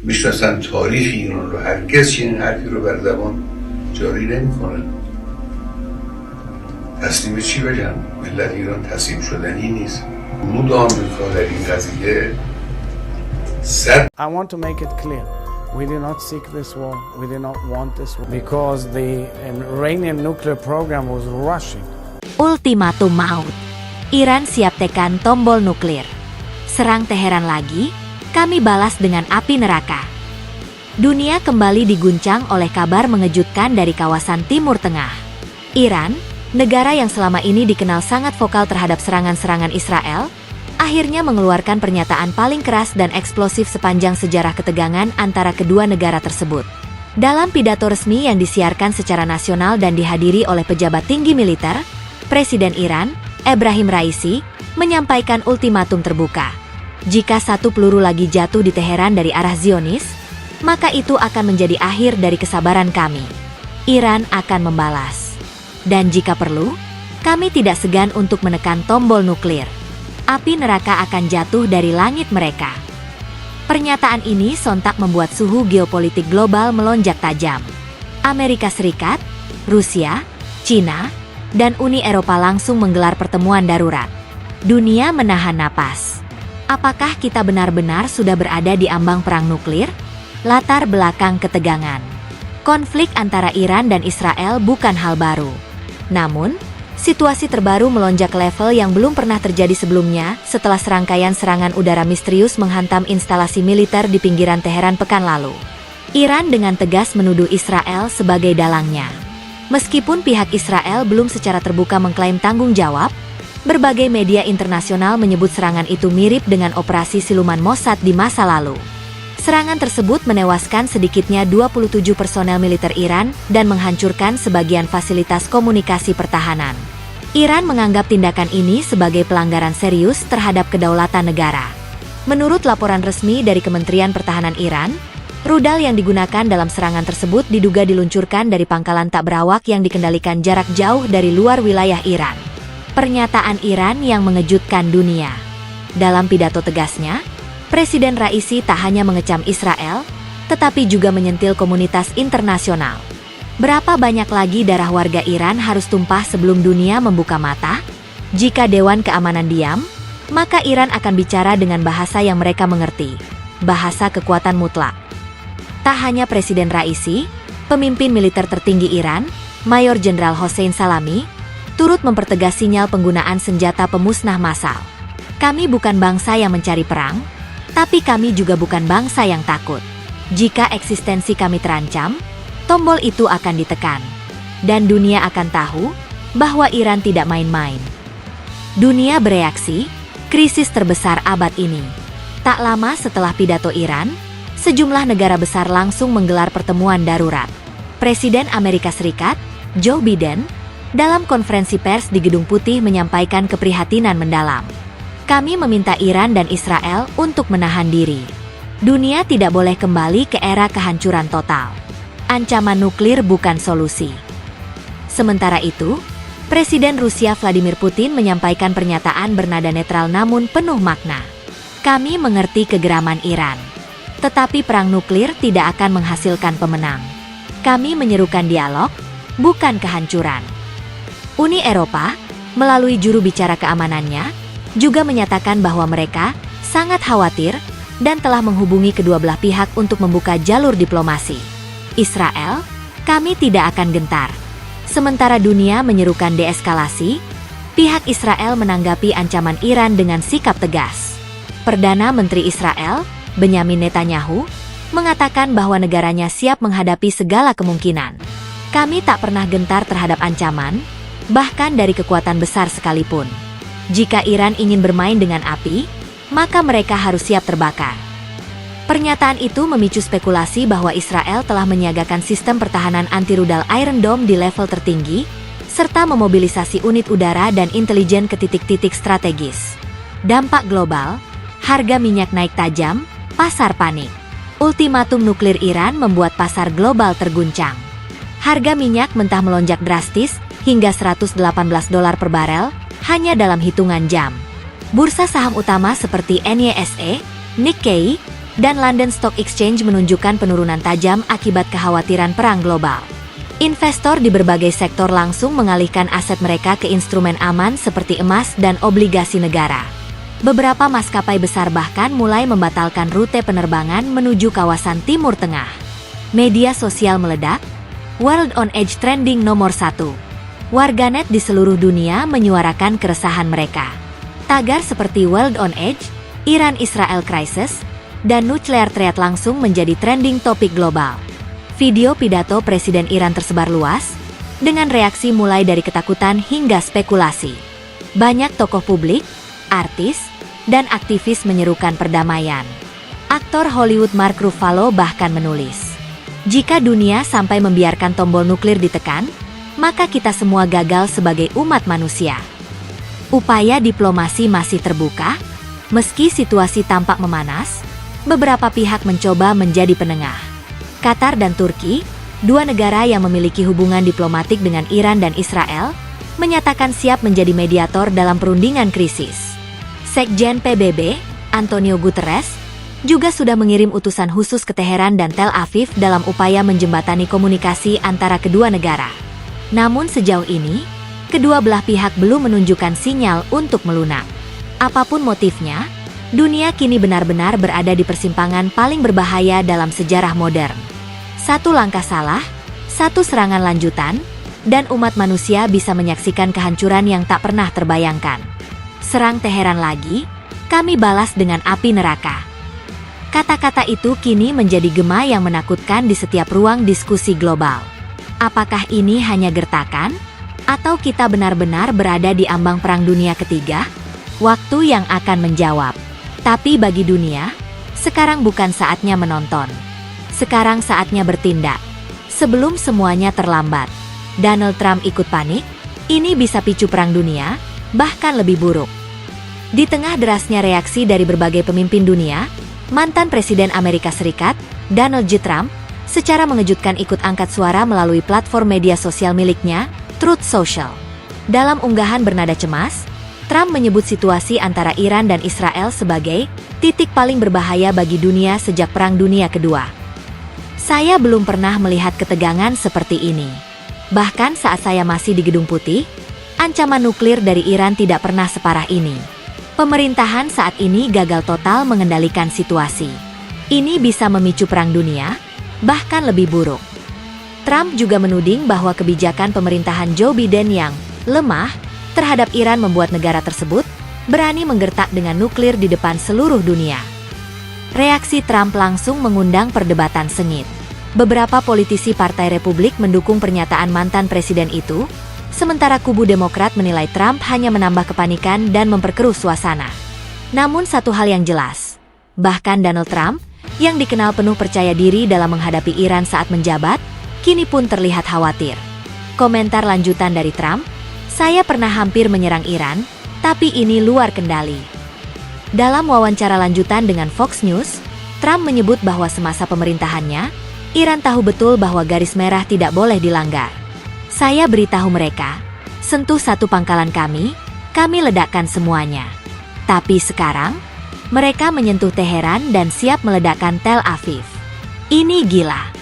میشناسن تاریخ ایران رو، هرگز چنین حرفی رو بر زبان جاری نمی‌کنن. تسلیم چی بگم؟ ملت ایران تسلیم شدنی نیست. ورود آمریکا در این قضیه I want to make it clear. We did not seek this war. We did not want this war because the Iranian nuclear program was rushing. Ultimatum maut. Iran siap tekan tombol nuklir. Serang Teheran lagi, kami balas dengan api neraka. Dunia kembali diguncang oleh kabar mengejutkan dari kawasan Timur Tengah. Iran, negara yang selama ini dikenal sangat vokal terhadap serangan-serangan Israel, akhirnya mengeluarkan pernyataan paling keras dan eksplosif sepanjang sejarah ketegangan antara kedua negara tersebut. Dalam pidato resmi yang disiarkan secara nasional dan dihadiri oleh pejabat tinggi militer, Presiden Iran, Ebrahim Raisi, menyampaikan ultimatum terbuka. Jika satu peluru lagi jatuh di Teheran dari arah Zionis, maka itu akan menjadi akhir dari kesabaran kami. Iran akan membalas. Dan jika perlu, kami tidak segan untuk menekan tombol nuklir. Api neraka akan jatuh dari langit mereka. Pernyataan ini sontak membuat suhu geopolitik global melonjak tajam. Amerika Serikat, Rusia, China, dan Uni Eropa langsung menggelar pertemuan darurat. Dunia menahan napas. Apakah kita benar-benar sudah berada di ambang perang nuklir? Latar belakang ketegangan. Konflik antara Iran dan Israel bukan hal baru. Namun, situasi terbaru melonjak ke level yang belum pernah terjadi sebelumnya setelah serangkaian serangan udara misterius menghantam instalasi militer di pinggiran Teheran pekan lalu. Iran dengan tegas menuduh Israel sebagai dalangnya. Meskipun pihak Israel belum secara terbuka mengklaim tanggung jawab, berbagai media internasional menyebut serangan itu mirip dengan operasi siluman Mossad di masa lalu. Serangan tersebut menewaskan sedikitnya 27 personel militer Iran dan menghancurkan sebagian fasilitas komunikasi pertahanan. Iran menganggap tindakan ini sebagai pelanggaran serius terhadap kedaulatan negara. Menurut laporan resmi dari Kementerian Pertahanan Iran, rudal yang digunakan dalam serangan tersebut diduga diluncurkan dari pangkalan tak berawak yang dikendalikan jarak jauh dari luar wilayah Iran. Pernyataan Iran yang mengejutkan dunia. Dalam pidato tegasnya, Presiden Raisi tak hanya mengecam Israel, tetapi juga menyentil komunitas internasional. Berapa banyak lagi darah warga Iran harus tumpah sebelum dunia membuka mata? Jika Dewan Keamanan diam, maka Iran akan bicara dengan bahasa yang mereka mengerti, bahasa kekuatan mutlak. Tak hanya Presiden Raisi, pemimpin militer tertinggi Iran, Mayor Jenderal Hossein Salami, turut mempertegas sinyal penggunaan senjata pemusnah massal. Kami bukan bangsa yang mencari perang, tapi kami juga bukan bangsa yang takut. Jika eksistensi kami terancam, tombol itu akan ditekan. Dan dunia akan tahu bahwa Iran tidak main-main. Dunia bereaksi, krisis terbesar abad ini. Tak lama setelah pidato Iran, sejumlah negara besar langsung menggelar pertemuan darurat. Presiden Amerika Serikat, Joe Biden, dalam konferensi pers di Gedung Putih menyampaikan keprihatinan mendalam. Kami meminta Iran dan Israel untuk menahan diri. Dunia tidak boleh kembali ke era kehancuran total. Ancaman nuklir bukan solusi. Sementara itu, Presiden Rusia Vladimir Putin menyampaikan pernyataan bernada netral namun penuh makna. Kami mengerti kegeraman Iran. Tetapi perang nuklir tidak akan menghasilkan pemenang. Kami menyerukan dialog, bukan kehancuran. Uni Eropa, melalui juru bicara keamanannya, juga menyatakan bahwa mereka sangat khawatir dan telah menghubungi kedua belah pihak untuk membuka jalur diplomasi. Israel, kami tidak akan gentar. Sementara dunia menyerukan deeskalasi, pihak Israel menanggapi ancaman Iran dengan sikap tegas. Perdana Menteri Israel, Benyamin Netanyahu, mengatakan bahwa negaranya siap menghadapi segala kemungkinan. Kami tak pernah gentar terhadap ancaman, bahkan dari kekuatan besar sekalipun. Jika Iran ingin bermain dengan api, maka mereka harus siap terbakar. Pernyataan itu memicu spekulasi bahwa Israel telah menyiagakan sistem pertahanan anti-rudal Iron Dome di level tertinggi, serta memobilisasi unit udara dan intelijen ke titik-titik strategis. Dampak global, harga minyak naik tajam, pasar panik. Ultimatum nuklir Iran membuat pasar global terguncang. Harga minyak mentah melonjak drastis hingga $118 per barel hanya dalam hitungan jam. Bursa saham utama seperti NYSE, Nikkei, dan London Stock Exchange menunjukkan penurunan tajam akibat kekhawatiran perang global. Investor di berbagai sektor langsung mengalihkan aset mereka ke instrumen aman seperti emas dan obligasi negara. Beberapa maskapai besar bahkan mulai membatalkan rute penerbangan menuju kawasan Timur Tengah. Media sosial meledak, World on Edge trending nomor 1. Warganet di seluruh dunia menyuarakan keresahan mereka. Tagar seperti World on Edge, Iran-Israel Crisis, dan Nuclear Threat langsung menjadi trending topik global. Video pidato Presiden Iran tersebar luas, dengan reaksi mulai dari ketakutan hingga spekulasi. Banyak tokoh publik, artis, dan aktivis menyerukan perdamaian. Aktor Hollywood Mark Ruffalo bahkan menulis, "Jika dunia sampai membiarkan tombol nuklir ditekan, maka kita semua gagal sebagai umat manusia." Upaya diplomasi masih terbuka, meski situasi tampak memanas, beberapa pihak mencoba menjadi penengah. Qatar dan Turki, dua negara yang memiliki hubungan diplomatik dengan Iran dan Israel, menyatakan siap menjadi mediator dalam perundingan krisis. Sekjen PBB, Antonio Guterres, juga sudah mengirim utusan khusus ke Teheran dan Tel Aviv dalam upaya menjembatani komunikasi antara kedua negara. Namun sejauh ini, kedua belah pihak belum menunjukkan sinyal untuk melunak. Apapun motifnya, dunia kini benar-benar berada di persimpangan paling berbahaya dalam sejarah modern. Satu langkah salah, satu serangan lanjutan, dan umat manusia bisa menyaksikan kehancuran yang tak pernah terbayangkan. Serang Teheran lagi, kami balas dengan api neraka. Kata-kata itu kini menjadi gema yang menakutkan di setiap ruang diskusi global. Apakah ini hanya gertakan? Atau kita benar-benar berada di ambang Perang Dunia Ketiga? Waktu yang akan menjawab. Tapi bagi dunia, sekarang bukan saatnya menonton. Sekarang saatnya bertindak. Sebelum semuanya terlambat. Donald Trump ikut panik? Ini bisa picu perang dunia, bahkan lebih buruk. Di tengah derasnya reaksi dari berbagai pemimpin dunia, mantan Presiden Amerika Serikat, Donald J. Trump, secara mengejutkan ikut angkat suara melalui platform media sosial miliknya, Truth Social. Dalam unggahan bernada cemas, Trump menyebut situasi antara Iran dan Israel sebagai titik paling berbahaya bagi dunia sejak Perang Dunia Kedua. "Saya belum pernah melihat ketegangan seperti ini. Bahkan saat saya masih di Gedung Putih, ancaman nuklir dari Iran tidak pernah separah ini. Pemerintahan saat ini gagal total mengendalikan situasi. Ini bisa memicu perang dunia, bahkan lebih buruk." Trump juga menuding bahwa kebijakan pemerintahan Joe Biden yang lemah terhadap Iran membuat negara tersebut berani menggertak dengan nuklir di depan seluruh dunia. Reaksi Trump langsung mengundang perdebatan sengit. Beberapa politisi Partai Republik mendukung pernyataan mantan presiden itu, sementara kubu Demokrat menilai Trump hanya menambah kepanikan dan memperkeruh suasana. Namun satu hal yang jelas, bahkan Donald Trump, yang dikenal penuh percaya diri dalam menghadapi Iran saat menjabat, kini pun terlihat khawatir. Komentar lanjutan dari Trump, "Saya pernah hampir menyerang Iran, tapi ini luar kendali." Dalam wawancara lanjutan dengan Fox News, Trump menyebut bahwa semasa pemerintahannya, Iran tahu betul bahwa garis merah tidak boleh dilanggar. "Saya beritahu mereka, sentuh satu pangkalan kami ledakkan semuanya. Tapi sekarang, mereka menyentuh Teheran dan siap meledakkan Tel Aviv. Ini gila."